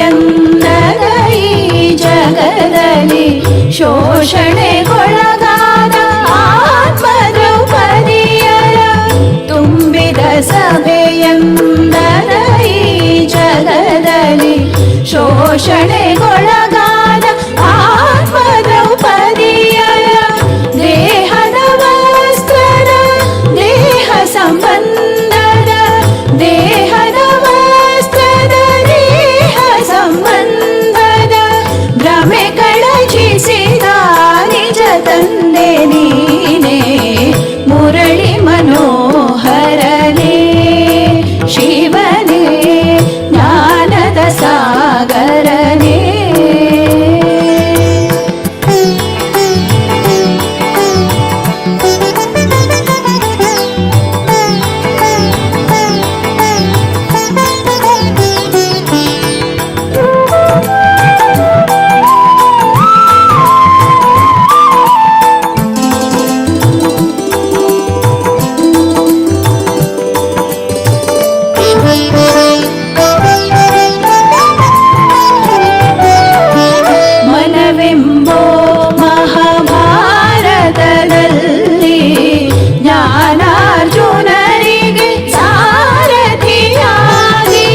ಸಭೆಯಂದದ ಈ ಜಗದಲ್ಲಿ ಶೋಷಣೆಗೊಳಗಾದ ಆತ್ಮ ದ್ರೌಪದಿಯರ ತುಂಬಿದ ಸಭೆಯಂದದ ಈ ಜಗದಲ್ಲಿ ಶೋಷಣೆಗೊಳಗಾದ ಆತ್ಮ ದ್ರೌಪದಿಯರ ದೇಹದ ವಸ್ತ್ರದ ದೇಹ ಸಂಬಂಧದ ದೇಹದ ವಸ್ತ್ರದ ದೇಹ ಸಂಬಂಧದ ಭ್ರಮೆ ಕಳಚಿಸಿದ ನಿಜ ತಂದೆ ನೀನೇ ಮುರಳಿ ಮನೋಹರನೇ ಶಿವನೇ ಜ್ಞಾನದ ಸಾಗರನೇ. ಮನವೆಂಬೋ ಮಹಾಭಾರತದಲ್ಲಿ ಜ್ಞಾನಾರ್ಜುನರಿಗೆ ಸಾರಥಿಯಾಗಿ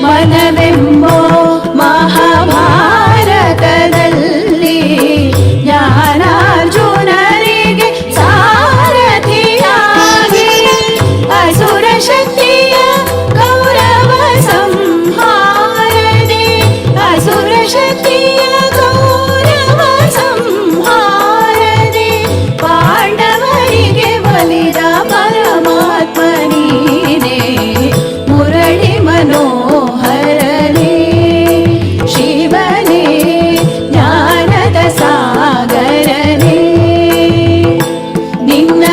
ಮನವೆಂಬೋ ಮಹಾಭಾರತದಲ್ಲಿ ಜ್ಞಾನಾರ್ಜುನರಿಗೆ ಸಾರಥಿಯಾಗಿ ಅಸುರ ಶಕ್ತಿಯ ಗೌರವ ಸಂಹಾರನೆ ಅಸುರ ಶಕ್ತಿಯ ಗೌರವ ಸಂಹಾರನೆ ಪಾಂಡವರಿಗೆ ಒಲಿದ ಪರಮಾತ್ಮ ನೀನೇ ಮುರಳಿ ಮನೋಹರನೇ ಶಿವನೇ ಜ್ಞಾನದ ಸಾಗರನೇ. ನಿನ್ನ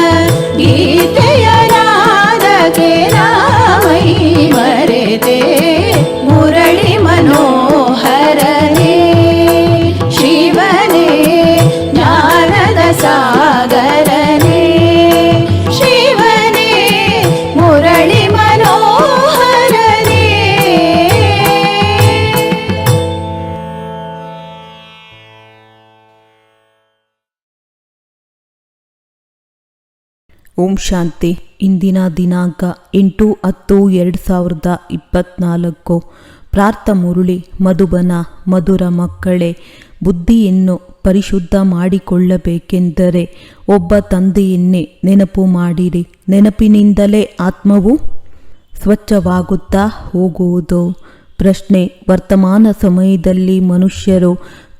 ಗೀತೆಯ ನಾದಕ್ಕೆ ನಾಮೈ ಮರೆತೆ ಮುರಳಿ ಮನೋಹರನೇ ಶಿವನೇ ಜ್ಞಾನದ ಸಾಗರನೇ ಶಿವನೇ ಮುರಳಿ ಮನೋಹರನೇ. ಓಂ ಶಾಂತಿ. ಇಂದಿನ ದಿನಾಂಕ 8/10/2024. ಪ್ರಾರ್ಥ ಮುರುಳಿ ಮಧುಬನ. ಮಧುರ ಮಕ್ಕಳೇ, ಬುದ್ಧಿಯನ್ನು ಪರಿಶುದ್ಧ ಮಾಡಿಕೊಳ್ಳಬೇಕೆಂದರೆ ಒಬ್ಬ ತಂದೆಯನ್ನೇ ನೆನಪು ಮಾಡಿರಿ. ನೆನಪಿನಿಂದಲೇ ಆತ್ಮವು ಸ್ವಚ್ಛವಾಗುತ್ತಾ ಹೋಗುವುದು. ಪ್ರಶ್ನೆ: ವರ್ತಮಾನ ಸಮಯದಲ್ಲಿ ಮನುಷ್ಯರು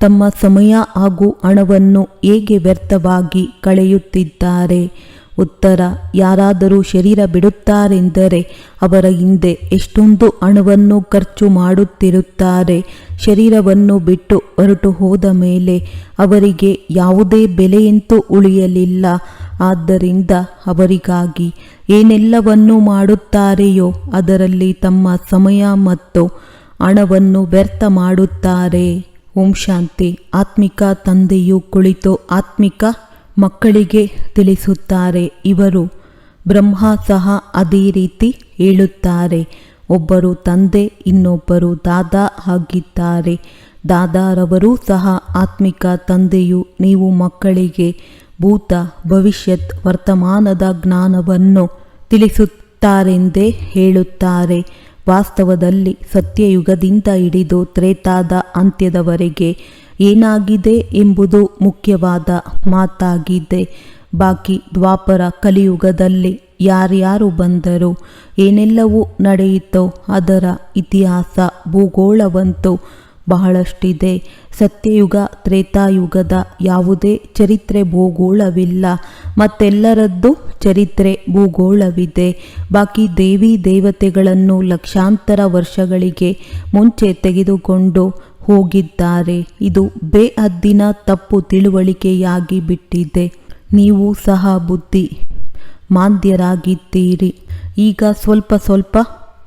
ತಮ್ಮ ಸಮಯ ಹಾಗೂ ಹಣವನ್ನು ಹೇಗೆ ವ್ಯರ್ಥವಾಗಿ ಕಳೆಯುತ್ತಿದ್ದಾರೆ? ಉತ್ತರ: ಯಾರಾದರೂ ಶರೀರ ಬಿಡುತ್ತಾರೆಂದರೆ ಅವರ ಹಿಂದೆ ಎಷ್ಟೊಂದು ಹಣವನ್ನು ಖರ್ಚು ಮಾಡುತ್ತಿರುತ್ತಾರೆ. ಶರೀರವನ್ನು ಬಿಟ್ಟು ಹೊರಟು ಹೋದ ಮೇಲೆ ಅವರಿಗೆ ಯಾವುದೇ ಬೆಲೆಯಂತೂ ಉಳಿಯಲಿಲ್ಲ. ಆದ್ದರಿಂದ ಅವರಿಗಾಗಿ ಏನೆಲ್ಲವನ್ನು ಮಾಡುತ್ತಾರೆಯೋ ಅದರಲ್ಲಿ ತಮ್ಮ ಸಮಯ ಮತ್ತು ಹಣವನ್ನು ವ್ಯರ್ಥ ಮಾಡುತ್ತಾರೆ. ಓಂ ಶಾಂತಿ. ಆತ್ಮಿಕ ತಂದೆಯು ಕುಳಿತು ಆತ್ಮಿಕ ಮಕ್ಕಳಿಗೆ ತಿಳಿಸುತ್ತಾರೆ. ಇವರು ಬ್ರಹ್ಮ ಸಹ ಅದೇ ರೀತಿ ಹೇಳುತ್ತಾರೆ. ಒಬ್ಬರು ತಂದೆ, ಇನ್ನೊಬ್ಬರು ದಾದಾ ಆಗಿದ್ದಾರೆ. ದಾದಾರವರು ಸಹ ಆತ್ಮಿಕ ತಂದೆಯು ನೀವು ಮಕ್ಕಳಿಗೆ ಭೂತ, ಭವಿಷ್ಯತ್, ವರ್ತಮಾನದ ಜ್ಞಾನವನ್ನು ತಿಳಿಸುತ್ತಾರೆಂದೇ ಹೇಳುತ್ತಾರೆ. ವಾಸ್ತವದಲ್ಲಿ ಸತ್ಯಯುಗದಿಂದ ಹಿಡಿದು ತ್ರೇತಾದ ಅಂತ್ಯದವರೆಗೆ ಏನಾಗಿದೆ ಎಂಬುದು ಮುಖ್ಯವಾದ ಮಾತಾಗಿದೆ. ಬಾಕಿ ದ್ವಾಪರ ಕಲಿಯುಗದಲ್ಲಿ ಯಾರ್ಯಾರು ಬಂದರು, ಏನೆಲ್ಲವೂ ನಡೆಯಿತೋ ಅದರ ಇತಿಹಾಸ ಭೂಗೋಳವಂತೂ ಬಹಳಷ್ಟಿದೆ. ಸತ್ಯಯುಗ ತ್ರೇತಾಯುಗದ ಯಾವುದೇ ಚರಿತ್ರೆ ಭೂಗೋಳವಿಲ್ಲ, ಮತ್ತೆಲ್ಲರದ್ದು ಚರಿತ್ರೆ ಭೂಗೋಳವಿದೆ. ಬಾಕಿ ದೇವಿ ದೇವತೆಗಳನ್ನು ಲಕ್ಷಾಂತರ ವರ್ಷಗಳಿಗೆ ಮುಂಚೆ ತೆಗೆದುಕೊಂಡು ಹೋಗಿದ್ದಾರೆ. ಇದು ಬೇಹದ್ದಿನ ತಪ್ಪು ತಿಳುವಳಿಕೆಯಾಗಿ ಬಿಟ್ಟಿದೆ. ನೀವು ಸಹ ಬುದ್ಧಿ ಮಾಂದ್ಯರಾಗಿದ್ದೀರಿ. ಈಗ ಸ್ವಲ್ಪ ಸ್ವಲ್ಪ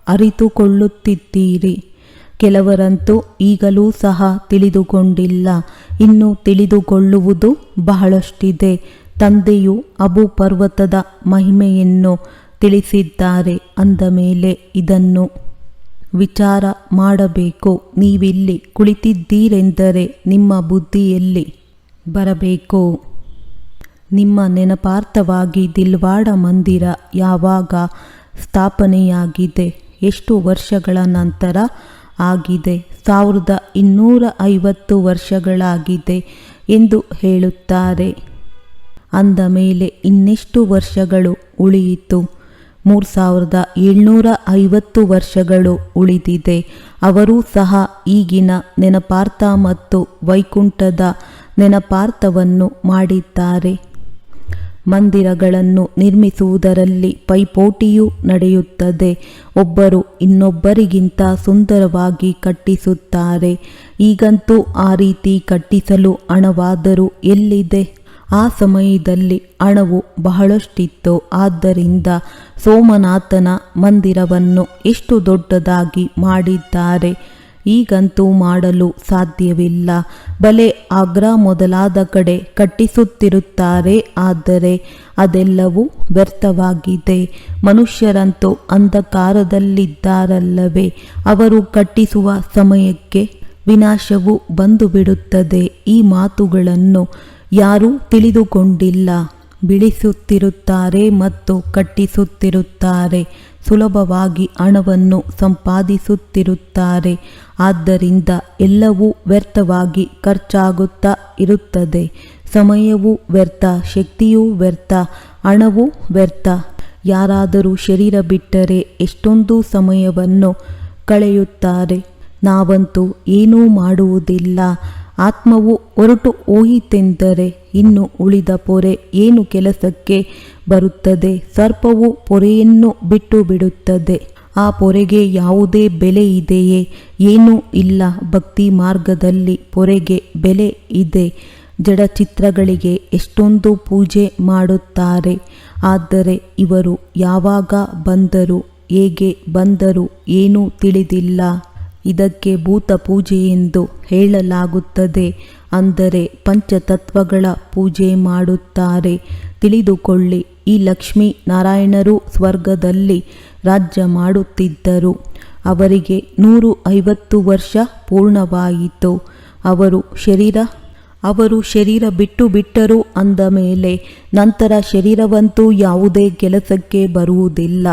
ಅರಿತುಕೊಳ್ಳುತ್ತಿದ್ದೀರಿ. ಕೆಲವರಂತೂ ಈಗಲೂ ಸಹ ತಿಳಿದುಕೊಂಡಿಲ್ಲ. ಇನ್ನು ತಿಳಿದುಕೊಳ್ಳುವುದು ಬಹಳಷ್ಟಿದೆ. ತಂದೆಯು ಅಬು ಪರ್ವತದ ಮಹಿಮೆಯನ್ನು ತಿಳಿಸಿದ್ದಾರೆ. ಅಂದ ಮೇಲೆ ಇದನ್ನು ವಿಚಾರ ಮಾಡಬೇಕು. ನೀವಿಲ್ಲಿ ಕುಳಿತಿದ್ದೀರೆಂದರೆ ನಿಮ್ಮ ಬುದ್ಧಿಯಲ್ಲಿ ಬರಬೇಕು. ನಿಮ್ಮ ನೆನಪಾರ್ಥವಾಗಿ ದಿಲ್ವಾಡ ಮಂದಿರ ಯಾವಾಗ ಸ್ಥಾಪನೆಯಾಗಿದೆ? ಎಷ್ಟು ವರ್ಷಗಳ ನಂತರ ಆಗಿದೆ? 1250 ವರ್ಷಗಳಾಗಿದೆ ಎಂದು ಹೇಳುತ್ತಾರೆ. ಅಂದ ಮೇಲೆ ಇನ್ನೆಷ್ಟು ವರ್ಷಗಳು ಉಳಿಯಿತು? 3750 ವರ್ಷಗಳು ಉಳಿದಿದೆ. ಅವರೂ ಸಹ ಈಗಿನ ನೆನಪಾರ್ಥ ಮತ್ತು ವೈಕುಂಠದ ನೆನಪಾರ್ಥವನ್ನು ಮಾಡಿದ್ದಾರೆ. ಮಂದಿರಗಳನ್ನು ನಿರ್ಮಿಸುವುದರಲ್ಲಿ ಪೈಪೋಟಿಯೂ ನಡೆಯುತ್ತದೆ. ಒಬ್ಬರು ಇನ್ನೊಬ್ಬರಿಗಿಂತ ಸುಂದರವಾಗಿ ಕಟ್ಟಿಸುತ್ತಾರೆ. ಈಗಂತೂ ಆ ರೀತಿ ಕಟ್ಟಿಸಲು ಹಣವಾದರೂ ಎಲ್ಲಿದೆ? ಆ ಸಮಯದಲ್ಲಿ ಹಣವು ಬಹಳಷ್ಟಿತ್ತು. ಆದ್ದರಿಂದ ಸೋಮನಾಥನ ಮಂದಿರವನ್ನು ಎಷ್ಟು ದೊಡ್ಡದಾಗಿ ಮಾಡಿದ್ದಾರೆ. ಈಗಂತೂ ಮಾಡಲು ಸಾಧ್ಯವಿಲ್ಲ. ಬಲೆ ಆಗ್ರಾ ಮೊದಲಾದ ಕಡೆ ಕಟ್ಟಿಸುತ್ತಿರುತ್ತಾರೆ. ಆದರೆ ಅದೆಲ್ಲವೂ ವ್ಯರ್ಥವಾಗಿದೆ. ಮನುಷ್ಯರಂತೂ ಅಂಧಕಾರದಲ್ಲಿದ್ದಾರಲ್ಲವೇ? ಅವರು ಕಟ್ಟಿಸುವ ಸಮಯಕ್ಕೆ ವಿನಾಶವು ಬಂದು ಬಿಡುತ್ತದೆ. ಈ ಮಾತುಗಳನ್ನು ಯಾರೂ ತಿಳಿದುಕೊಂಡಿಲ್ಲ. ಬಿಡಿಸುತ್ತಿರುತ್ತಾರೆ ಮತ್ತು ಕಟ್ಟಿಸುತ್ತಿರುತ್ತಾರೆ. ಸುಲಭವಾಗಿ ಹಣವನ್ನು ಸಂಪಾದಿಸುತ್ತಿರುತ್ತಾರೆ. ಆದ್ದರಿಂದ ಎಲ್ಲವೂ ವ್ಯರ್ಥವಾಗಿ ಖರ್ಚಾಗುತ್ತಾ ಇರುತ್ತದೆ. ಸಮಯವೂ ವ್ಯರ್ಥ, ಶಕ್ತಿಯೂ ವ್ಯರ್ಥ, ಹಣವೂ ವ್ಯರ್ಥ. ಯಾರಾದರೂ ಶರೀರ ಬಿಟ್ಟರೆ ಎಷ್ಟೊಂದು ಸಮಯವನ್ನು ಕಳೆಯುತ್ತಾರೆ. ನಾವಂತೂ ಏನೂ ಮಾಡುವುದಿಲ್ಲ. ಆತ್ಮವು ಹೊರಟು ಹೋಯಿತೆಂದರೆ ಇನ್ನು ಉಳಿದ ಪೊರೆ ಏನು ಕೆಲಸಕ್ಕೆ ಬರುತ್ತದೆ? ಸರ್ಪವು ಪೊರೆಯನ್ನು ಬಿಟ್ಟು ಬಿಡುತ್ತದೆ. ಆ ಪೊರೆಗೆ ಯಾವುದೇ ಬೆಲೆ ಇದೆಯೇ? ಏನೂ ಇಲ್ಲ. ಭಕ್ತಿ ಮಾರ್ಗದಲ್ಲಿ ಪೊರೆಗೆ ಬೆಲೆ ಇದೆ. ಜಡಚಿತ್ರಗಳಿಗೆ ಎಷ್ಟೊಂದು ಪೂಜೆ ಮಾಡುತ್ತಾರೆ. ಆದರೆ ಇವರು ಯಾವಾಗ ಬಂದರು, ಹೇಗೆ ಬಂದರು ಏನೂ ತಿಳಿದಿಲ್ಲ. ಇದಕ್ಕೆ ಭೂತ ಪೂಜೆ ಎಂದು ಹೇಳಲಾಗುತ್ತದೆ. ಅಂದರೆ ಪಂಚತತ್ವಗಳ ಪೂಜೆ ಮಾಡುತ್ತಾರೆ. ತಿಳಿದುಕೊಳ್ಳಿ, ಈ ಲಕ್ಷ್ಮೀ ನಾರಾಯಣರು ಸ್ವರ್ಗದಲ್ಲಿ ರಾಜ್ಯ ಮಾಡುತ್ತಿದ್ದರು. ಅವರಿಗೆ 150 ವರ್ಷ ಪೂರ್ಣವಾಯಿತು. ಅವರು ಶರೀರ ಬಿಟ್ಟು ಬಿಟ್ಟರು ಅಂದ ಮೇಲೆ ನಂತರ ಶರೀರವಂತೂ ಯಾವುದೇ ಕೆಲಸಕ್ಕೆ ಬರುವುದಿಲ್ಲ.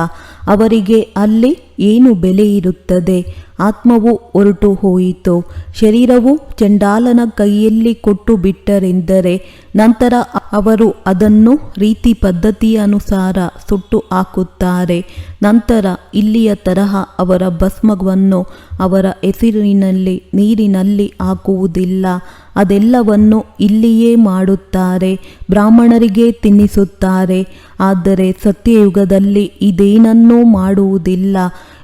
ಅವರಿಗೆ ಅಲ್ಲಿ ಏನು ಬೆಲೆ ಇರುತ್ತದೆ? ಆತ್ಮವು ಹೊರಟು ಹೋಯಿತು. ಶರೀರವು ಚಂಡಾಲನ ಕೈಯಲ್ಲಿ ಕೊಟ್ಟು ಬಿಟ್ಟರೆಂದರೆ ನಂತರ ಅವರು ಅದನ್ನು ರೀತಿ ಪದ್ಧತಿಯ ಅನುಸಾರ ಸುಟ್ಟು ಹಾಕುತ್ತಾರೆ. ನಂತರ ಇಲ್ಲಿಯ ತರಹ ಅವರ ಭಸ್ಮವನ್ನು ಅವರ ಹೆಸರಿನಲ್ಲಿ ನೀರಿನಲ್ಲಿ ಹಾಕುವುದಿಲ್ಲ. ಅದೆಲ್ಲವನ್ನು ಇಲ್ಲಿಯೇ ಮಾಡುತ್ತಾರೆ. ಬ್ರಾಹ್ಮಣರಿಗೆ ತಿನ್ನಿಸುತ್ತಾರೆ. ಆದರೆ ಸತ್ಯಯುಗದಲ್ಲಿ ಇದೇನನ್ನೂ ಮಾಡುವುದಿಲ್ಲ.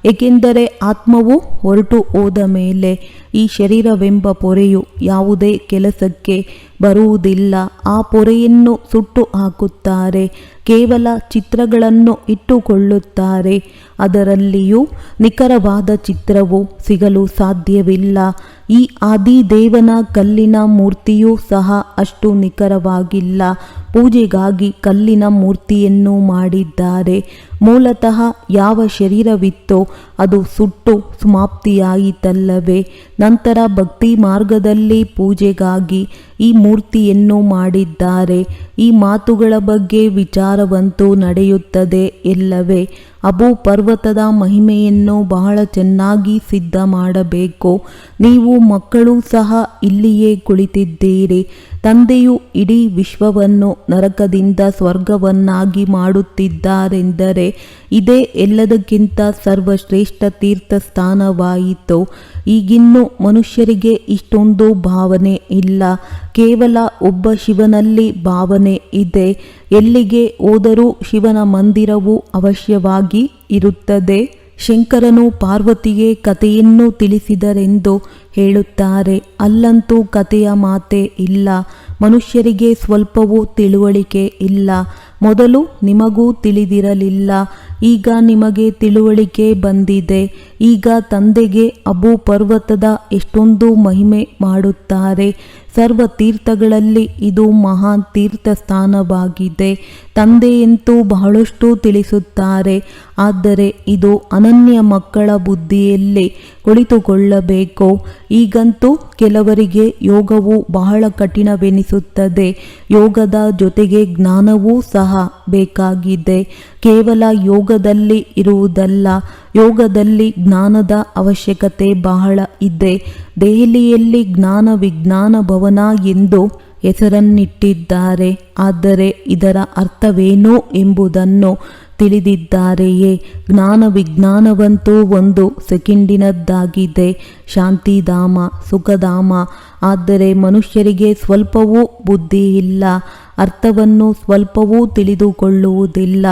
ಏಕೆಂದರೆ ಆತ್ಮವು ಹೊರಟು ಹೋದ ಮೇಲೆ ಈ ಶರೀರವೆಂಬ ಪೊರೆಯು ಯಾವುದೇ ಕೆಲಸಕ್ಕೆ ಬರುವುದಿಲ್ಲ. ಆ ಪೊರೆಯನ್ನು ಸುಟ್ಟು ಹಾಕುತ್ತಾರೆ. ಕೇವಲ ಚಿತ್ರಗಳನ್ನು ಇಟ್ಟುಕೊಳ್ಳುತ್ತಾರೆ. ಅದರಲ್ಲಿಯೂ ನಿಖರವಾದ ಚಿತ್ರವು ಸಿಗಲು ಸಾಧ್ಯವಿಲ್ಲ. ಈ ಆದಿದೇವನ ಕಲ್ಲಿನ ಮೂರ್ತಿಯೂ ಸಹ ಅಷ್ಟು ನಿಖರವಾಗಿಲ್ಲ. ಪೂಜೆಗಾಗಿ ಕಲ್ಲಿನ ಮೂರ್ತಿಯನ್ನು ಮಾಡಿದ್ದಾರೆ. ಮೂಲತಃ ಯಾವ ಶರೀರವಿತ್ತೋ ಅದು ಸುಟ್ಟು ಸಮಾಪ್ತಿಯಾಯಿತಲ್ಲವೇ? ನಂತರ ಭಕ್ತಿ ಮಾರ್ಗದಲ್ಲಿ ಪೂಜೆಗಾಗಿ ಈ ಮೂರ್ತಿಯನ್ನು ಮಾಡಿದ್ದಾರೆ. ಈ ಮಾತುಗಳ ಬಗ್ಗೆ ವಿಚಾರವಂತೂ ನಡೆಯುತ್ತದೆ ಎಲ್ಲವೇ? ಅಬು ಪರ್ವತದ ಮಹಿಮೆಯನ್ನು ಬಹಳ ಚೆನ್ನಾಗಿ ಸಿದ್ಧ ಮಾಡಬೇಕು. ನೀವು ಮಕ್ಕಳು ಸಹ ಇಲ್ಲಿಯೇ ಕುಳಿತಿದ್ದೀರಿ. ತಂದೆಯು ಇಡೀ ವಿಶ್ವವನ್ನು ನರಕದಿಂದ ಸ್ವರ್ಗವನ್ನಾಗಿ ಮಾಡುತ್ತಿದ್ದಾರೆಂದರೆ ಇದೇ ಎಲ್ಲದಕ್ಕಿಂತ ಸರ್ವಶ್ರೇಷ್ಠ ತೀರ್ಥ ಸ್ಥಾನವಾಯಿತು. ಈಗಿನ್ನೂ ಮನುಷ್ಯರಿಗೆ ಇಷ್ಟೊಂದು ಭಾವನೆ ಇಲ್ಲ. ಕೇವಲ ಒಬ್ಬ ಶಿವನಲ್ಲಿ ಭಾವನೆ ಇದೆ. ಎಲ್ಲಿಗೆ ಹೋದರೂ ಶಿವನ ಮಂದಿರವು ಅವಶ್ಯವಾಗಿ ಇರುತ್ತದೆ. ಶಂಕರನು ಪಾರ್ವತಿಗೆ ಕಥೆಯನ್ನು ತಿಳಿಸಿದರೆಂದು ಹೇಳುತ್ತಾರೆ. ಅಲ್ಲಂತೂ ಕಥೆಯ ಮಾತೇ ಇಲ್ಲ. ಮನುಷ್ಯರಿಗೆ ಸ್ವಲ್ಪವೂ ತಿಳುವಳಿಕೆ ಇಲ್ಲ. ಮೊದಲು ನಿಮಗೂ ತಿಳಿದಿರಲಿಲ್ಲ. ಈಗ ನಿಮಗೆ ತಿಳುವಳಿಕೆ ಬಂದಿದೆ. ಈಗ ತಂದೆಗೆ ಅಬು ಪರ್ವತದ ಎಷ್ಟೊಂದು ಮಹಿಮೆ ಮಾಡುತ್ತಾರೆ. ಸರ್ವ ತೀರ್ಥಗಳಲ್ಲಿ ಇದು ಮಹಾನ್ ತೀರ್ಥ ಸ್ಥಾನವಾಗಿದೆ. ತಂದೆಯಂತೂ ಬಹಳಷ್ಟು ತಿಳಿಸುತ್ತಾರೆ, ಆದರೆ ಇದು ಅನನ್ಯ ಮಕ್ಕಳ ಬುದ್ಧಿಯಲ್ಲಿ ಕುಳಿತುಕೊಳ್ಳಬೇಕು. ಈಗಂತೂ ಕೆಲವರಿಗೆ ಯೋಗವು ಬಹಳ ಕಠಿಣವೆನಿಸುತ್ತದೆ. ಯೋಗದ ಜೊತೆಗೆ ಜ್ಞಾನವೂ ಸಹ ಬೇಕಾಗಿದೆ. ಕೇವಲ ಯೋಗದಲ್ಲಿ ಇರುವುದಲ್ಲ, ಯೋಗದಲ್ಲಿ ಜ್ಞಾನದ ಅವಶ್ಯಕತೆ ಬಹಳ ಇದೆ. ದೆಹಲಿಯಲ್ಲಿ ಜ್ಞಾನ ವಿಜ್ಞಾನ ಭವನ ಎಂದು ಹೆಸರನ್ನಿಟ್ಟಿದ್ದಾರೆ, ಆದರೆ ಇದರ ಅರ್ಥವೇನು ಎಂಬುದನ್ನು ತಿಳಿದಿದ್ದಾರೆಯೇ? ಜ್ಞಾನ ವಿಜ್ಞಾನವಂತೂ ಒಂದು ಸೆಕೆಂಡಿನದ್ದಾಗಿದೆ. ಶಾಂತಿಧಾಮ, ಸುಖಧಾಮ. ಆದರೆ ಮನುಷ್ಯರಿಗೆ ಸ್ವಲ್ಪವೂ ಬುದ್ಧಿ ಇಲ್ಲ, ಅರ್ಥವನ್ನು ಸ್ವಲ್ಪವೂ ತಿಳಿದುಕೊಳ್ಳುವುದಿಲ್ಲ.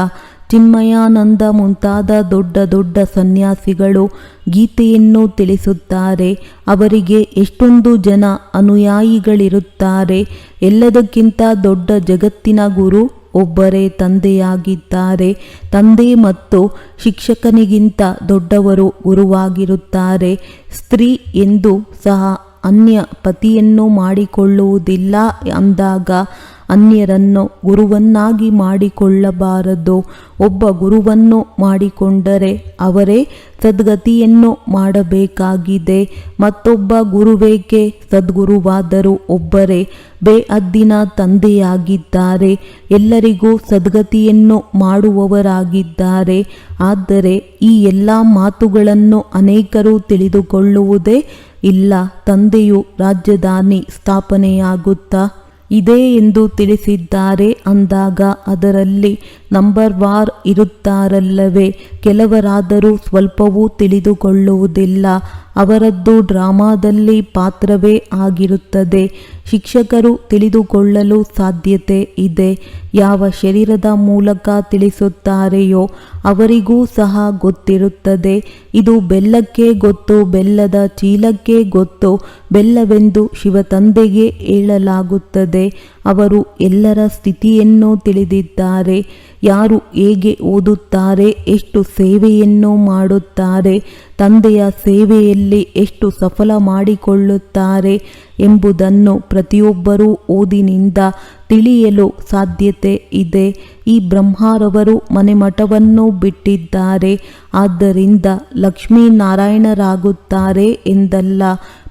ಚಿನ್ಮಯಾನಂದ ಮುಂತಾದ ದೊಡ್ಡ ದೊಡ್ಡ ಸನ್ಯಾಸಿಗಳು ಗೀತೆಯನ್ನು ತಿಳಿಸುತ್ತಾರೆ. ಅವರಿಗೆ ಎಷ್ಟೊಂದು ಜನ ಅನುಯಾಯಿಗಳಿರುತ್ತಾರೆ. ಎಲ್ಲದಕ್ಕಿಂತ ದೊಡ್ಡ ಜಗತ್ತಿನ ಗುರು ಒಬ್ಬರೇ ತಂದೆಯಾಗಿದ್ದಾರೆ. ತಂದೆ ಮತ್ತು ಶಿಕ್ಷಕನಿಗಿಂತ ದೊಡ್ಡವರು ಗುರುವಾಗಿರುತ್ತಾರೆ. ಸ್ತ್ರೀ ಎಂದು ಸಹ ಅನ್ಯ ಪತಿಯನ್ನು ಮಾಡಿಕೊಳ್ಳುವುದಿಲ್ಲ ಅಂದಾಗ ಅನ್ಯರನ್ನು ಗುರುವನ್ನಾಗಿ ಮಾಡಿಕೊಳ್ಳಬಾರದು. ಒಬ್ಬ ಗುರುವನ್ನು ಮಾಡಿಕೊಂಡರೆ ಅವರೇ ಸದ್ಗತಿಯನ್ನು ಮಾಡಬೇಕಾಗಿದೆ. ಮತ್ತೊಬ್ಬ ಗುರುವೇಕೆ? ಸದ್ಗುರುವಾದರೂ ಒಬ್ಬರೇ ಬೇಅದ್ದಿನ ತಂದೆಯಾಗಿದ್ದಾರೆ. ಎಲ್ಲರಿಗೂ ಸದ್ಗತಿಯನ್ನು ಮಾಡುವವರಾಗಿದ್ದಾರೆ. ಆದರೆ ಈ ಎಲ್ಲ ಮಾತುಗಳನ್ನು ಅನೇಕರು ತಿಳಿದುಕೊಳ್ಳುವುದೇ ಇಲ್ಲ. ತಂದೆಯು ರಾಜಧಾನಿ ಸ್ಥಾಪನೆಯಾಗುತ್ತಾ ಇದೆ ಎಂದು ತಿಳಿಸಿದ್ದಾರೆ ಅಂದಾಗ ಅದರಲ್ಲಿ ನಂಬರ್ ವಾರ್ ಇರುತ್ತಾರಲ್ಲವೇ? ಕೆಲವರಾದರೂ ಸ್ವಲ್ಪವೂ ತಿಳಿದುಕೊಳ್ಳುವುದಿಲ್ಲ. ಅವರದ್ದು ಡ್ರಾಮಾದಲ್ಲಿ ಪಾತ್ರವೇ ಆಗಿರುತ್ತದೆ. ಶಿಕ್ಷಕರು ತಿಳಿದುಕೊಳ್ಳಲು ಸಾಧ್ಯತೆ ಇದೆ. ಯಾವ ಶರೀರದ ಮೂಲಕ ತಿಳಿಸುತ್ತಾರೆಯೋ ಅವರಿಗೂ ಸಹ ಗೊತ್ತಿರುತ್ತದೆ. ಇದು ಬೆಲ್ಲಕ್ಕೆ ಗೊತ್ತು, ಬೆಲ್ಲದ ಚೀಲಕ್ಕೆ ಗೊತ್ತು. ಬೆಲ್ಲವೆಂದು ಶಿವತಂದೆಗೆ ಹೇಳಲಾಗುತ್ತದೆ. ಅವರು ಎಲ್ಲರ ಸ್ಥಿತಿಯನ್ನು ತಿಳಿದಿದ್ದಾರೆ. ಯಾರು ಹೇಗೆ ಓದುತ್ತಾರೆ, ಎಷ್ಟು ಸೇವೆಯನ್ನು ಮಾಡುತ್ತಾರೆ, ತಂದೆಯ ಸೇವೆಯಲ್ಲಿ ಎಷ್ಟು ಸಫಲ ಮಾಡಿಕೊಳ್ಳುತ್ತಾರೆ ಎಂಬುದನ್ನು ಪ್ರತಿಯೊಬ್ಬರೂ ಓದಿನಿಂದ ತಿಳಿಯಲು ಸಾಧ್ಯತೆ ಇದೆ. ಈ ಬ್ರಹ್ಮರವರು ಮನೆಮಠವನ್ನು ಬಿಟ್ಟಿದ್ದಾರೆ. ಆದ್ದರಿಂದ ಲಕ್ಷ್ಮೀನಾರಾಯಣರಾಗುತ್ತಾರೆ ಎಂದಲ್ಲ,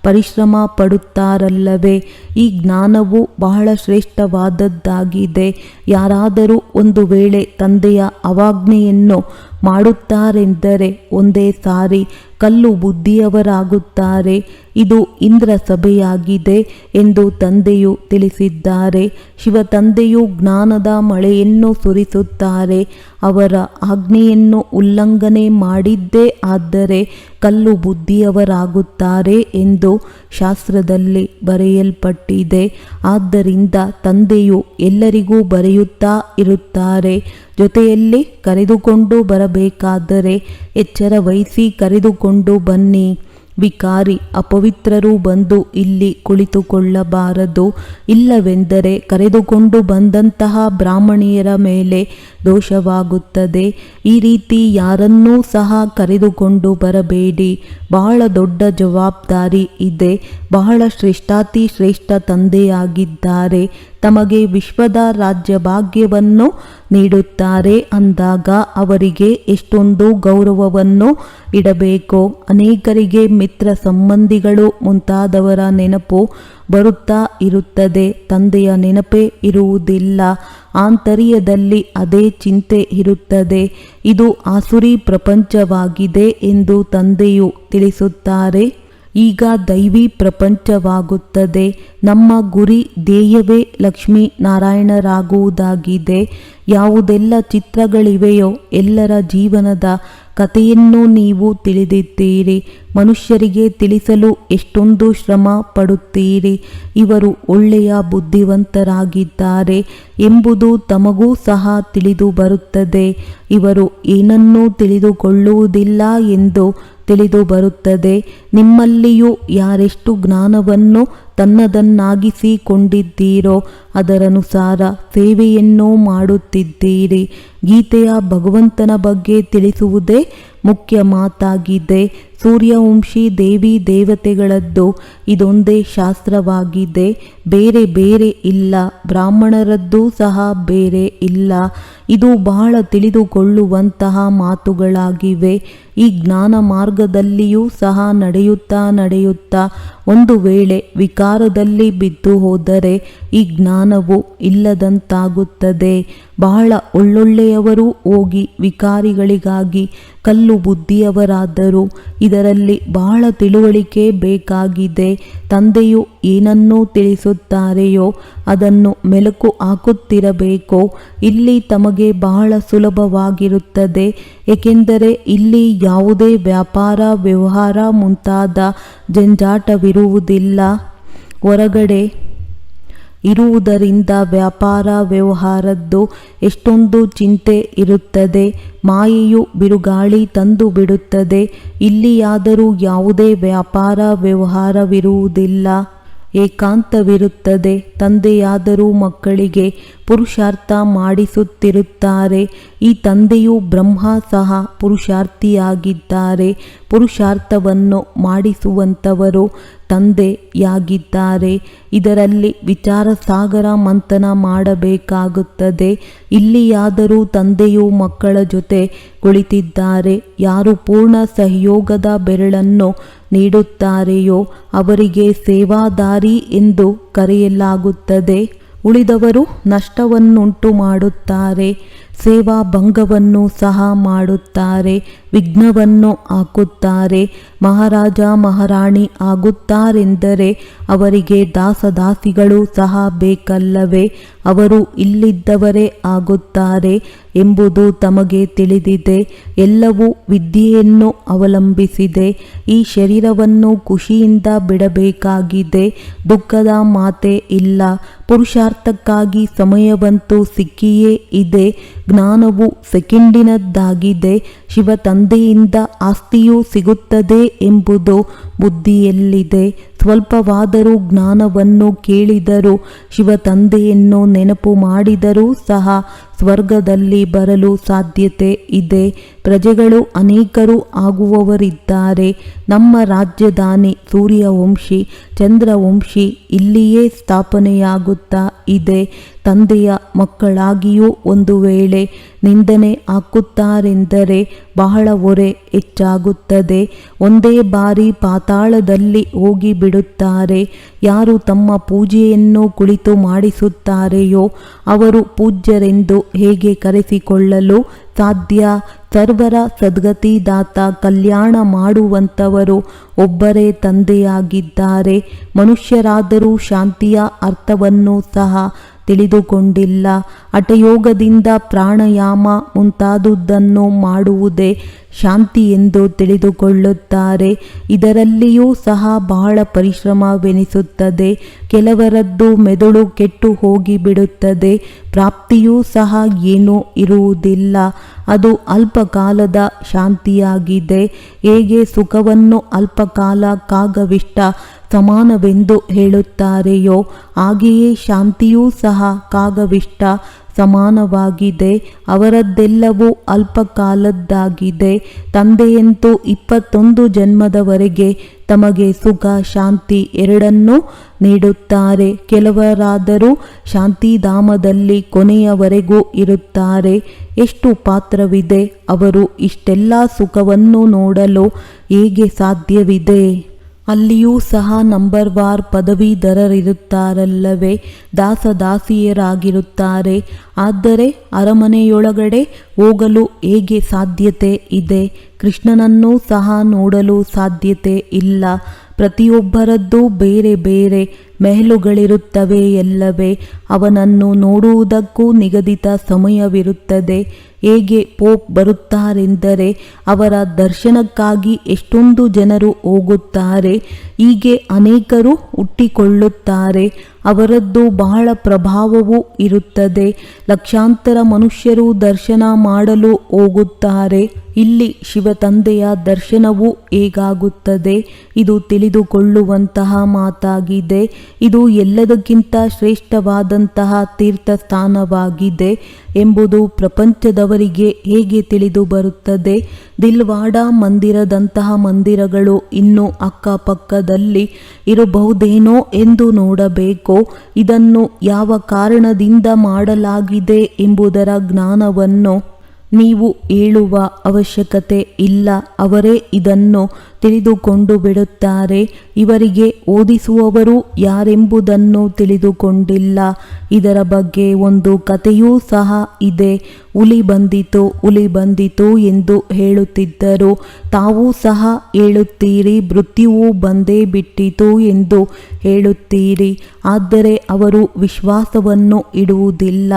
ಪರಿಶ್ರಮ ಪಡುತ್ತಾರಲ್ಲವೇ? ಈ ಜ್ಞಾನವು ಬಹಳ ಶ್ರೇಷ್ಠವಾದದ್ದಾಗಿದೆ. ಯಾರಾದರೂ ಒಂದು ವೇಳೆ ತಂದೆಯ ಅವಾಜ್ಞೆಯನ್ನು ಮಾಡುತ್ತಾರೆಂದರೆ ಒಂದೇ ಸಾರಿ ಕಲ್ಲು ಬುದ್ಧಿಯವರಾಗುತ್ತಾರೆ. ಇದು ಇಂದ್ರ ಸಭೆಯಾಗಿದೆ ಎಂದು ತಂದೆಯು ತಿಳಿಸಿದ್ದಾರೆ. ಶಿವತಂದೆಯು ಜ್ಞಾನದ ಮಳೆಯನ್ನು ಸುರಿಸುತ್ತಾರೆ. ಅವರ ಆಜ್ಞೆಯನ್ನು ಉಲ್ಲಂಘನೆ ಮಾಡಿದ್ದೇ ಆದರೆ ಕಲ್ಲು ಬುದ್ಧಿಯವರಾಗುತ್ತಾರೆ ಎಂದು ಶಾಸ್ತ್ರದಲ್ಲಿ ಬರೆಯಲ್ಪಟ್ಟಿದೆ. ಆದ್ದರಿಂದ ತಂದೆಯು ಎಲ್ಲರಿಗೂ ಬರೆಯುತ್ತಾ ಇರುತ್ತಾರೆ. ಜೊತೆಯಲ್ಲಿ ಕರೆದುಕೊಂಡು ಬರಬೇಕಾದರೆ ಎಚ್ಚರ ವಹಿಸಿ ಕರೆದುಕೊಂಡು ಬನ್ನಿ. ವಿಕಾರಿ ಅಪವಿತ್ರರು ಬಂದು ಇಲ್ಲಿ ಕುಳಿತುಕೊಳ್ಳಬಾರದು. ಇಲ್ಲವೆಂದರೆ ಕರೆದುಕೊಂಡು ಬಂದಂತಹ ಬ್ರಾಹ್ಮಣಿಯರ ಮೇಲೆ ದೋಷವಾಗುತ್ತದೆ. ಈ ರೀತಿ ಯಾರನ್ನೂ ಸಹ ಕರೆದುಕೊಂಡು ಬರಬೇಡಿ. ಬಹಳ ದೊಡ್ಡ ಜವಾಬ್ದಾರಿ ಇದೆ. ಬಹಳ ಶ್ರೇಷ್ಠಾತಿ ಶ್ರೇಷ್ಠ ತಂದೆಯಾಗಿದ್ದಾರೆ. ತಮಗೆ ವಿಶ್ವದ ರಾಜ್ಯ ಭಾಗ್ಯವನ್ನು ನೀಡುತ್ತಾರೆ ಅಂದಾಗ ಅವರಿಗೆ ಎಷ್ಟೊಂದು ಗೌರವವನ್ನು ಇಡಬೇಕು. ಅನೇಕರಿಗೆ ಮಿತ್ರ ಸಂಬಂಧಿಗಳು ಮುಂತಾದವರ ನೆನಪು ಬರುತ್ತಾ ಇರುತ್ತದೆ. ತಂದೆಯ ನೆನಪೇ ಇರುವುದಿಲ್ಲ. ಆಂತರ್ಯದಲ್ಲಿ ಅದೇ ಚಿಂತೆ ಇರುತ್ತದೆ. ಇದು ಆಸುರಿ ಪ್ರಪಂಚವಾಗಿದೆ ಎಂದು ತಂದೆಯು ತಿಳಿಸುತ್ತಾರೆ. ಈಗ ದೈವಿ ಪ್ರಪಂಚವಾಗುತ್ತದೆ. ನಮ್ಮ ಗುರಿ ಧ್ಯೇಯವೇ ಲಕ್ಷ್ಮೀ ನಾರಾಯಣರಾಗುವುದಾಗಿದೆ. ಯಾವುದೆಲ್ಲ ಚಿತ್ರಗಳಿವೆಯೋ ಎಲ್ಲರ ಜೀವನದ ಕಥೆಯನ್ನು ನೀವು ತಿಳಿದಿದ್ದೀರಿ. ಮನುಷ್ಯರಿಗೆ ತಿಳಿಸಲು ಎಷ್ಟೊಂದು ಶ್ರಮ ಪಡುತ್ತೀರಿ. ಇವರು ಒಳ್ಳೆಯ ಬುದ್ಧಿವಂತರಾಗಿದ್ದಾರೆ ಎಂಬುದು ತಮಗೂ ಸಹ ತಿಳಿದು ಬರುತ್ತದೆ. ಇವರು ಏನನ್ನೂ ತಿಳಿದುಕೊಳ್ಳುವುದಿಲ್ಲ ಎಂದು ತಿಳಿದು ಬರುತ್ತದೆ. ನಿಮ್ಮಲ್ಲಿಯೂ ಯಾರೆಷ್ಟು ಜ್ಞಾನವನ್ನು ತನ್ನದನ್ನಾಗಿಸಿಕೊಂಡಿದ್ದೀರೋ ಅದರನುಸಾರ ಸೇವೆಯನ್ನು ಮಾಡುತ್ತಿದ್ದೀರಿ. ಗೀತೆಯ ಭಗವಂತನ ಬಗ್ಗೆ ತಿಳಿಸುವುದೇ ಮುಖ್ಯ ಮಾತಾಗಿದೆ. ಸೂರ್ಯವಂಶಿ ದೇವಿ ದೇವತೆಗಳದ್ದು ಇದೊಂದೇ ಶಾಸ್ತ್ರವಾಗಿದೆ, ಬೇರೆ ಬೇರೆ ಇಲ್ಲ. ಬ್ರಾಹ್ಮಣರದ್ದು ಸಹ ಬೇರೆ ಇಲ್ಲ. ಇದು ಬಹಳ ತಿಳಿದುಕೊಳ್ಳುವಂತಹ ಮಾತುಗಳಾಗಿವೆ. ಈ ಜ್ಞಾನ ಮಾರ್ಗದಲ್ಲಿಯೂ ಸಹ ನಡೆಯುತ್ತಾ ಒಂದು ವೇಳೆ ವಿಕಾರದಲ್ಲಿ ಬಿದ್ದು ಹೋದರೆ ಈ ಜ್ಞಾನವು ಇಲ್ಲದಂತಾಗುತ್ತದೆ. ಬಹಳ ಒಳ್ಳೊಳ್ಳೆಯವರು ಹೋಗಿ ವಿಕಾರಿಗಳಿಗಾಗಿ ಕಲ್ಲು ಬುದ್ಧಿಯವರಾದರು. ಇದರಲ್ಲಿ ಬಹಳ ತಿಳುವಳಿಕೆ ಬೇಕಾಗಿದೆ. ತಂದೆಯು ಏನನ್ನೂ ತಿಳಿಸುತ್ತಾರೆಯೋ ಅದನ್ನು ಮೆಲುಕು ಹಾಕುತ್ತಿರಬೇಕೋ. ಇಲ್ಲಿ ತಮಗೆ ಬಹಳ ಸುಲಭವಾಗಿರುತ್ತದೆ, ಏಕೆಂದರೆ ಇಲ್ಲಿ ಯಾವುದೇ ವ್ಯಾಪಾರ ವ್ಯವಹಾರ ಮುಂತಾದ ಜಂಜಾಟವಿರುವುದಿಲ್ಲ. ಹೊರಗಡೆ ಇರುವುದರಿಂದ ವ್ಯಾಪಾರ ವ್ಯವಹಾರದ್ದು ಎಷ್ಟೊಂದು ಚಿಂತೆ ಇರುತ್ತದೆ. ಮಾಯೆಯು ಬಿರುಗಾಳಿ ತಂದು ಬಿಡುತ್ತದೆ. ಇಲ್ಲಿಯಾದರೂ ಯಾವುದೇ ವ್ಯಾಪಾರ ವ್ಯವಹಾರವಿರುವುದಿಲ್ಲ, ಏಕಾಂತವಿರುತ್ತದೆ. ತಂದೆಯಾದರೂ ಮಕ್ಕಳಿಗೆ ಪುರುಷಾರ್ಥ ಮಾಡಿಸುತ್ತಿರುತ್ತಾರೆ. ಈ ತಂದೆಯು ಬ್ರಹ್ಮ ಸಹ ಪುರುಷಾರ್ಥಿಯಾಗಿದ್ದಾರೆ. ಪುರುಷಾರ್ಥವನ್ನು ಮಾಡಿಸುವಂಥವರು ತಂದೆಯಾಗಿದ್ದಾರೆ. ಇದರಲ್ಲಿ ವಿಚಾರ ಸಾಗರ ಮಂಥನ ಮಾಡಬೇಕಾಗುತ್ತದೆ. ಇಲ್ಲಿಯಾದರೂ ತಂದೆಯು ಮಕ್ಕಳ ಜೊತೆ ಕುಳಿತಿದ್ದಾರೆ. ಯಾರು ಪೂರ್ಣ ಸಹಯೋಗದ ಬೆರಳನ್ನು ನೀಡುತ್ತಾರೆಯೋ ಅವರಿಗೆ ಸೇವಾದಾರಿ ಎಂದು ಕರೆಯಲಾಗುತ್ತದೆ. ಉಳಿದವರು ನಷ್ಟವನ್ನುಂಟು ಮಾಡುತ್ತಾರೆ, ಸೇವಾ ಭಂಗವನ್ನು ಸಹ ಮಾಡುತ್ತಾರೆ, ವಿಘ್ನವನ್ನು ಹಾಕುತ್ತಾರೆ. ಮಹಾರಾಜ ಮಹಾರಾಣಿ ಆಗುತ್ತಾರೆಂದರೆ ಅವರಿಗೆ ದಾಸದಾಸಿಗಳು ಸಹ ಬೇಕಲ್ಲವೇ? ಅವರು ಇಲ್ಲಿದ್ದವರೇ ಆಗುತ್ತಾರೆ ಎಂಬುದು ತಮಗೆ ತಿಳಿದಿದೆ. ಎಲ್ಲವೂ ವಿದ್ಯೆಯನ್ನು ಅವಲಂಬಿಸಿದೆ. ಈ ಶರೀರವನ್ನು ಖುಷಿಯಿಂದ ಬಿಡಬೇಕಾಗಿದೆ. ದುಃಖದ ಮಾತೇ ಇಲ್ಲ. ಪುರುಷಾರ್ಥಕ್ಕಾಗಿ ಸಮಯವಂತೂ ಸಿಕ್ಕಿಯೇ ಇದೆ. ಜ್ಞಾನವು ಸೆಕೆಂಡಿನದ್ದಾಗಿದೆ. ಶಿವ ತಂದೆಯಿಂದ ಆಸ್ತಿಯೂ ಸಿಗುತ್ತದೆ ಎಂಬುದು ಬುದ್ಧಿಯಲ್ಲಿದೆ. ಸ್ವಲ್ಪವಾದರೂ ಜ್ಞಾನವನ್ನು ಕೇಳಿದರೂ ಶಿವ ತಂದೆಯನ್ನು ನೆನಪು ಮಾಡಿದರೂ ಸಹ ಸ್ವರ್ಗದಲ್ಲಿ ಬರಲು ಸಾಧ್ಯತೆ ಇದೆ. ಪ್ರಜೆಗಳು ಅನೇಕರು ಆಗುವವರಿದ್ದಾರೆ. ನಮ್ಮ ರಾಜ್ಯದಾನಿ ಸೂರ್ಯವಂಶಿ ಚಂದ್ರವಂಶಿ ಇಲ್ಲಿಯೇ ಸ್ಥಾಪನೆಯಾಗುತ್ತಾ ಇದೆ. ತಂದೆಯ ಮಕ್ಕಳಾಗಿಯೂ ಒಂದು ವೇಳೆ ನಿಂದನೆ ಹಾಕುತ್ತಾರೆಂದರೆ ಬಹಳ ಹೊರೆ ಹೆಚ್ಚಾಗುತ್ತದೆ. ಒಂದೇ ಬಾರಿ ಪಾತಾಳದಲ್ಲಿ ಹೋಗಿ ಬಿಡುತ್ತಾರೆ. ಯಾರು ತಮ್ಮ ಪೂಜೆಯನ್ನು ಕುಳಿತು ಮಾಡಿಸುತ್ತಾರೆಯೋ ಅವರು ಪೂಜ್ಯರೆಂದು ಹೇಗೆ ಕರೆಸಿಕೊಳ್ಳಲು ಸಾಧ್ಯ? ಸರ್ವರ ಸದ್ಗತಿದಾತ ಕಲ್ಯಾಣ ಮಾಡುವಂಥವರು ಒಬ್ಬರೇ ತಂದೆಯಾಗಿದ್ದಾರೆ. ಮನುಷ್ಯರಾದರೂ ಶಾಂತಿಯ ಅರ್ಥವನ್ನು ಸಹ ತಿಳಿದುಕೊಂಡಿಲ್ಲ. ಹಠಯೋಗದಿಂದ ಪ್ರಾಣಾಯಾಮ ಮುಂತಾದುದನ್ನು ಮಾಡುವುದೇ ಶಾಂತಿ ಎಂದು ತಿಳಿದುಕೊಳ್ಳುತ್ತಾರೆ. ಇದರಲ್ಲಿಯೂ ಸಹ ಬಹಳ ಪರಿಶ್ರಮವೆನಿಸುತ್ತದೆ. ಕೆಲವರದ್ದು ಮೆದುಳು ಕೆಟ್ಟು ಹೋಗಿಬಿಡುತ್ತದೆ. ಪ್ರಾಪ್ತಿಯೂ ಸಹ ಏನೂ ಇರುವುದಿಲ್ಲ. ಅದು ಅಲ್ಪಕಾಲದ ಶಾಂತಿಯಾಗಿದೆ. ಹೇಗೆ ಸುಖವನ್ನು ಅಲ್ಪಕಾಲ ಕಾಗವಿಷ್ಟ ಸಮಾನವೆಂದು ಹೇಳುತ್ತಾರೆಯೋ ಹಾಗೆಯೇ ಶಾಂತಿಯೂ ಸಹ ಕಾಗವಿಷ್ಟ ಸಮಾನವಾಗಿದೆ. ಅವರದ್ದೆಲ್ಲವೂ ಅಲ್ಪಕಾಲದ್ದಾಗಿದೆ. ತಂದೆಯಂತೂ 21 ಜನ್ಮದವರೆಗೆ ತಮಗೆ ಸುಖ ಶಾಂತಿ ಎರಡನ್ನೂ ನೀಡುತ್ತಾರೆ. ಕೆಲವರಾದರೂ ಶಾಂತಿಧಾಮದಲ್ಲಿ ಕೊನೆಯವರೆಗೂ ಇರುತ್ತಾರೆ. ಎಷ್ಟು ಪಾತ್ರವಿದೆ. ಅವರು ಇಷ್ಟೆಲ್ಲ ಸುಖವನ್ನು ನೋಡಲು ಹೇಗೆ ಸಾಧ್ಯವಿದೆ? ಅಲ್ಲಿಯೂ ಸಹ ನಂಬರ್ವಾರ್ ಪದವೀಧರರಿರುತ್ತಾರಲ್ಲವೇ? ದಾಸದಾಸಿಯರಾಗಿರುತ್ತಾರೆ. ಆದರೆ ಅರಮನೆಯೊಳಗಡೆ ಹೋಗಲು ಹೇಗೆ ಸಾಧ್ಯತೆ ಇದೆ? ಕೃಷ್ಣನನ್ನೂ ಸಹ ನೋಡಲು ಸಾಧ್ಯತೆ ಇಲ್ಲ. ಪ್ರತಿಯೊಬ್ಬರದ್ದು ಬೇರೆ ಬೇರೆ ಮೆಹಲುಗಳಿರುತ್ತವೆ ಎಲ್ಲವೇ? ಅವನನ್ನು ನೋಡುವುದಕ್ಕೂ ನಿಗದಿತ ಸಮಯವಿರುತ್ತದೆ. ಹೇಗೆ ಪೋಪ್ ಬರುತ್ತಾರೆಂದರೆ ಅವರ ದರ್ಶನಕ್ಕಾಗಿ ಎಷ್ಟೊಂದು ಜನರು ಹೋಗುತ್ತಾರೆ. ಹೀಗೆ ಅನೇಕರು ಹುಟ್ಟಿಕೊಳ್ಳುತ್ತಾರೆ. ಅವರದ್ದು ಬಹಳ ಪ್ರಭಾವವೂ ಇರುತ್ತದೆ. ಲಕ್ಷಾಂತರ ಮನುಷ್ಯರು ದರ್ಶನ ಮಾಡಲು ಹೋಗುತ್ತಾರೆ. ಇಲ್ಲಿ ಶಿವತಂದೆಯ ದರ್ಶನವೂ ಹೇಗಾಗುತ್ತದೆ? ಇದು ತಿಳಿದುಕೊಳ್ಳುವಂತಹ ಮಾತಾಗಿದೆ. ಇದು ಎಲ್ಲದಕ್ಕಿಂತ ಶ್ರೇಷ್ಠವಾದಂತಹ ತೀರ್ಥಸ್ಥಾನವಾಗಿದೆ ಎಂಬುದು ಪ್ರಪಂಚದವರಿಗೆ ಹೇಗೆ ತಿಳಿದು ಬರುತ್ತದೆ? ದಿಲ್ವಾಡ ಮಂದಿರದಂತಹ ಮಂದಿರಗಳು ಇನ್ನೂ ಅಕ್ಕಪಕ್ಕದಲ್ಲಿ ಇರಬಹುದೇನೋ ಎಂದು ನೋಡಬೇಕು. ಇದನ್ನು ಯಾವ ಕಾರಣದಿಂದ ಮಾಡಲಾಗಿದೆ ಎಂಬುದರ ಜ್ಞಾನವನ್ನು ನೀವು ಹೇಳುವ ಅವಶ್ಯಕತೆ ಇಲ್ಲ. ಅವರೇ ಇದನ್ನು ತಿಳಿದುಕೊಂಡು ಬಿಡುತ್ತಾರೆ. ಇವರಿಗೆ ಓದಿಸುವವರು ಯಾರೆಂಬುದನ್ನು ತಿಳಿದುಕೊಂಡಿಲ್ಲ. ಇದರ ಬಗ್ಗೆ ಒಂದು ಕಥೆಯೂ ಸಹ ಇದೆ. ಹುಲಿ ಬಂದಿತು ಎಂದು ಹೇಳುತ್ತಿದ್ದರು. ತಾವೂ ಸಹ ಹೇಳುತ್ತೀರಿ ಮೃತ್ಯುವು ಬಂದೇ ಬಿಟ್ಟಿತು ಎಂದು ಹೇಳುತ್ತೀರಿ. ಆದರೆ ಅವರು ವಿಶ್ವಾಸವನ್ನು ಇಡುವುದಿಲ್ಲ.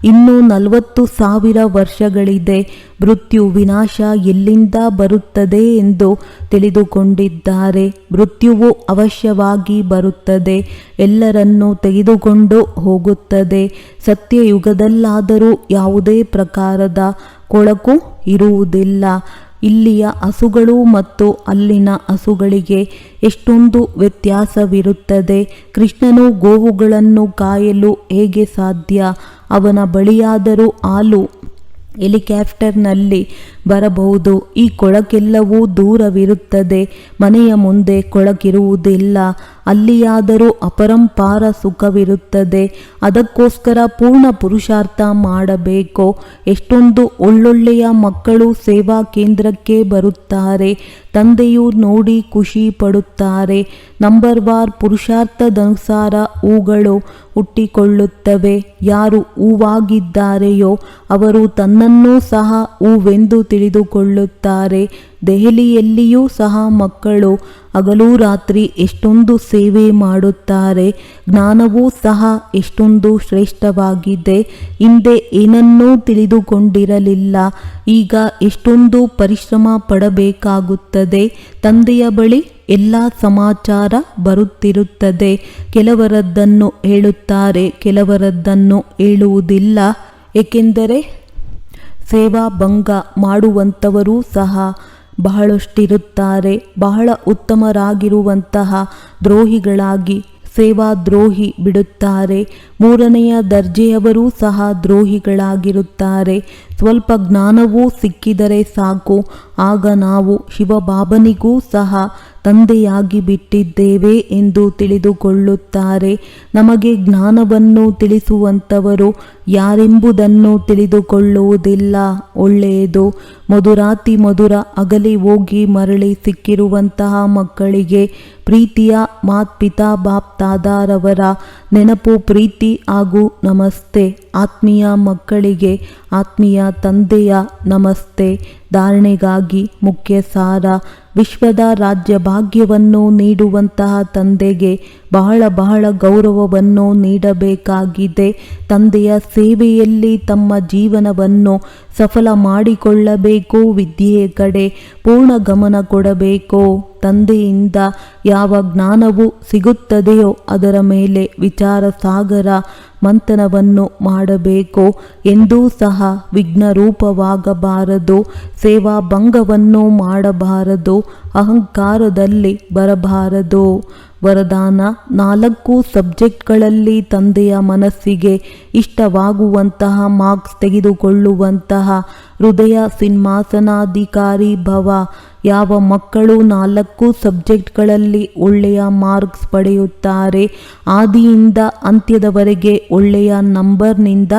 ಇನ್ನೂ 40,000 ವರ್ಷಗಳಿದೆ. ಮೃತ್ಯು ವಿನಾಶ ಎಲ್ಲಿಂದ ಬರುತ್ತದೆ ಎಂದು ತಿಳಿದುಕೊಂಡಿದ್ದಾರೆ. ಮೃತ್ಯುವು ಅವಶ್ಯವಾಗಿ ಬರುತ್ತದೆ, ಎಲ್ಲರನ್ನೂ ತೆಗೆದುಕೊಂಡು ಹೋಗುತ್ತದೆ. ಸತ್ಯಯುಗದಲ್ಲಾದರೂ ಯಾವುದೇ ಪ್ರಕಾರದ ಕೊಳಕು ಇರುವುದಿಲ್ಲ. ಇಲ್ಲಿಯ ಹಸುಗಳು ಮತ್ತು ಅಲ್ಲಿನ ಹಸುಗಳಿಗೆ ಎಷ್ಟೊಂದು ವ್ಯತ್ಯಾಸವಿರುತ್ತದೆ. ಕೃಷ್ಣನು ಗೋವುಗಳನ್ನು ಕಾಯಲು ಹೇಗೆ ಸಾಧ್ಯ? ಅವನ ಬಳಿಯಾದರೂ ಹಾಲು ಹೆಲಿಕಾಪ್ಟರ್ನಲ್ಲಿ ಬರಬಹುದು. ಈ ಕೊಳಕೆಲ್ಲವೂ ದೂರವಿರುತ್ತದೆ. ಮನೆಯ ಮುಂದೆ ಕೊಳಕಿರುವುದಿಲ್ಲ. ಅಲ್ಲಿಯಾದರೂ ಅಪರಂಪಾರ ಸುಖವಿರುತ್ತದೆ. ಅದಕ್ಕೋಸ್ಕರ ಪೂರ್ಣ ಪುರುಷಾರ್ಥ ಮಾಡಬೇಕು. ಎಷ್ಟೊಂದು ಒಳ್ಳೊಳ್ಳೆಯ ಮಕ್ಕಳು ಸೇವಾ ಕೇಂದ್ರಕ್ಕೆ ಬರುತ್ತಾರೆ. ತಂದೆಯು ನೋಡಿ ಖುಷಿ ಪಡುತ್ತಾರೆ. ನಂಬರ್ವಾರ್ ಪುರುಷಾರ್ಥದನುಸಾರ ಹೂಗಳು ಹುಟ್ಟಿಕೊಳ್ಳುತ್ತವೆ. ಯಾರು ಹೂವಾಗಿದ್ದಾರೆಯೋ ಅವರು ತನ್ನನ್ನೂ ಸಹ ಹೂವೆಂದು ತಿಳಿದುಕೊಳ್ಳುತ್ತಾರೆ. ದೆಹಲಿಯಲ್ಲಿಯೂ ಸಹ ಮಕ್ಕಳು ಹಗಲು ರಾತ್ರಿ ಎಷ್ಟೊಂದು ಸೇವೆ ಮಾಡುತ್ತಾರೆ. ಜ್ಞಾನವೂ ಸಹ ಎಷ್ಟೊಂದು ಶ್ರೇಷ್ಠವಾಗಿದೆ. ಹಿಂದೆ ಏನನ್ನೂ ತಿಳಿದುಕೊಂಡಿರಲಿಲ್ಲ. ಈಗ ಎಷ್ಟೊಂದು ಪರಿಶ್ರಮ ಪಡಬೇಕಾಗುತ್ತದೆ. ತಂದೆಯ ಬಳಿ ಎಲ್ಲ ಸಮಾಚಾರ ಬರುತ್ತಿರುತ್ತದೆ. ಕೆಲವರದ್ದನ್ನು ಹೇಳುತ್ತಾರೆ, ಕೆಲವರದ್ದನ್ನು ಹೇಳುವುದಿಲ್ಲ. ಏಕೆಂದರೆ ಸೇವಾ ಭಂಗ ಮಾಡುವಂಥವರೂ ಸಹ ಬಹಳಷ್ಟಿರುತ್ತಾರೆ. ಬಹಳ ಉತ್ತಮರಾಗಿರುವಂತಹ ದ್ರೋಹಿಗಳಾಗಿ ಸೇವಾದ್ರೋಹಿ ಬಿಡುತ್ತಾರೆ. 3ನೆಯ ದರ್ಜೆಯವರೂ ಸಹ ದ್ರೋಹಿಗಳಾಗಿರುತ್ತಾರೆ. ಸ್ವಲ್ಪ ಜ್ಞಾನವೂ ಸಿಕ್ಕಿದರೆ ಸಾಕು, ಆಗ ನಾವು ಶಿವಬಾಬನಿಗೂ ಸಹ ತಂದೆಯಾಗಿ ಬಿಟ್ಟಿದ್ದೇವೆ ಎಂದು ತಿಳಿದುಕೊಳ್ಳುತ್ತಾರೆ. ನಮಗೆ ಜ್ಞಾನವನ್ನು ತಿಳಿಸುವಂಥವರು ಯಾರೆಂಬುದನ್ನು ತಿಳಿದುಕೊಳ್ಳುವುದಿಲ್ಲ. ಒಳ್ಳೆಯದು. ಮಧುರಾತಿ ಮಧುರ ಅಗಲಿ ಹೋಗಿ ಮರಳಿ ಸಿಕ್ಕಿರುವಂತಹ ಮಕ್ಕಳಿಗೆ ಪ್ರೀತಿಯ ಮಾತ್ಪಿತಾ ಬಾಪ್ ತಾದಾರವರ ನೆನಪು, ಪ್ರೀತಿ ಹಾಗೂ ನಮಸ್ತೆ. ಆತ್ಮೀಯ ಮಕ್ಕಳಿಗೆ ಆತ್ಮೀಯ ತಂದೆಯ ನಮಸ್ತೆ. ಧಾರಣೆಗಾಗಿ ಮುಖ್ಯ ಸಾರ: ವಿಶ್ವದ ರಾಜ್ಯ ಭಾಗ್ಯವನ್ನು ನೀಡುವಂತಹ ತಂದೆಗೆ ಬಹಳ ಗೌರವವನ್ನು ನೀಡಬೇಕಾಗಿದೆ. ತಂದೆಯ ಸೇವೆಯಲ್ಲಿ ತಮ್ಮ ಜೀವನವನ್ನು ಸಫಲ ಮಾಡಿಕೊಳ್ಳಬೇಕು. ವಿದ್ಯೆಯ ಕಡೆ ಪೂರ್ಣ ಗಮನ ಕೊಡಬೇಕು. ತಂದೆಯಿಂದ ಯಾವ ಜ್ಞಾನವು ಸಿಗುತ್ತದೆಯೋ ಅದರ ಮೇಲೆ ವಿಚಾರ ಸಾಗರ ಮಂಥನವನ್ನು ಮಾಡಬೇಕು. ಎಂದೂ ಸಹ ವಿಘ್ನರೂಪವಾಗಬಾರದು. ಸೇವಾ ಭಂಗವನ್ನು ಮಾಡಬಾರದು. ಅಹಂಕಾರದಲ್ಲಿ ಬರಬಾರದು. ವರದಾನ: 4 ಸಬ್ಜೆಕ್ಟ್ಗಳಲ್ಲಿ ತಂದೆಯ ಮನಸ್ಸಿಗೆ ಇಷ್ಟವಾಗುವಂತಹ ಮಾರ್ಕ್ಸ್ ತೆಗೆದುಕೊಳ್ಳುವಂತಹ ಹೃದಯ ಸಿಂಹಾಸನಾಧಿಕಾರಿ ಭವ. ಯಾವ ಮಕ್ಕಳು 4 ಸಬ್ಜೆಕ್ಟ್ಗಳಲ್ಲಿ ಒಳ್ಳೆಯ ಮಾರ್ಕ್ಸ್ ಪಡೆಯುತ್ತಾರೆ, ಆದಿಯಿಂದ ಅಂತ್ಯದವರೆಗೆ ಒಳ್ಳೆಯ ನಂಬರ್ನಿಂದ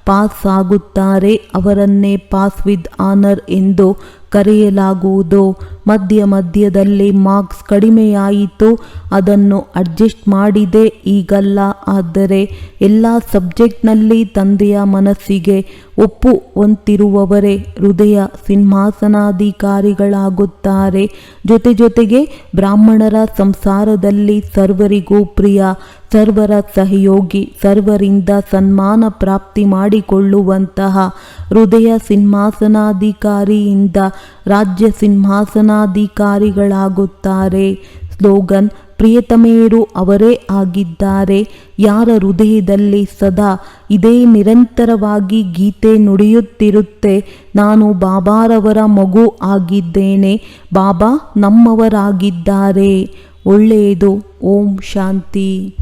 ಪಾಸ್ ಆಗುತ್ತಾರೆ, ಅವರನ್ನೇ ಪಾಸ್ ವಿತ್ ಆನರ್ ಎಂದು ಕರೆಯಲಾಗುವುದು. ಮಧ್ಯದಲ್ಲಿ ಮಾರ್ಕ್ಸ್ ಕಡಿಮೆಯಾಯಿತು, ಅದನ್ನು ಅಡ್ಜಸ್ಟ್ ಮಾಡಿದೆ, ಈಗಲ್ಲ. ಆದರೆ ಎಲ್ಲ ಸಬ್ಜೆಕ್ಟ್ನಲ್ಲಿ ತಂದೆಯ ಮನಸ್ಸಿಗೆ ಒಪ್ಪುವಂತಿರುವವರೇ ಹೃದಯ ಸಿಂಹಾಸನಾಧಿಕಾರಿಗಳಾಗುತ್ತಾರೆ. ಜೊತೆಗೆ ಬ್ರಾಹ್ಮಣರ ಸಂಸಾರದಲ್ಲಿ ಸರ್ವರಿಗೂ ಪ್ರಿಯ, ಸರ್ವರ ಸಹಯೋಗಿ, ಸರ್ವರಿಂದ ಸನ್ಮಾನ ಪ್ರಾಪ್ತಿ ಮಾಡಿಕೊಳ್ಳುವಂತಹ ಹೃದಯ ಸಿಂಹಾಸನಾಧಿಕಾರಿಯಿಂದ ರಾಜ್ಯ ಸಿಂಹಾಸನಾಧಿಕಾರಿಗಳಾಗುತ್ತಾರೆ. ಸ್ಲೋಗನ್: ಪ್ರಿಯತಮೆಯರು ಅವರೇ ಆಗಿದ್ದಾರೆ. ಯಾರ ಹೃದಯದಲ್ಲಿ ಸದಾ ಇದೇ ನಿರಂತರವಾಗಿ ಗೀತೆ ನುಡಿಯುತ್ತಿರುತ್ತೆ, ನಾನು ಬಾಬಾರವರ ಮಗು ಆಗಿದ್ದೇನೆ, ಬಾಬಾ ನಮ್ಮವರಾಗಿದ್ದಾರೆ. ಒಳ್ಳೆಯದು. ಓಂ ಶಾಂತಿ.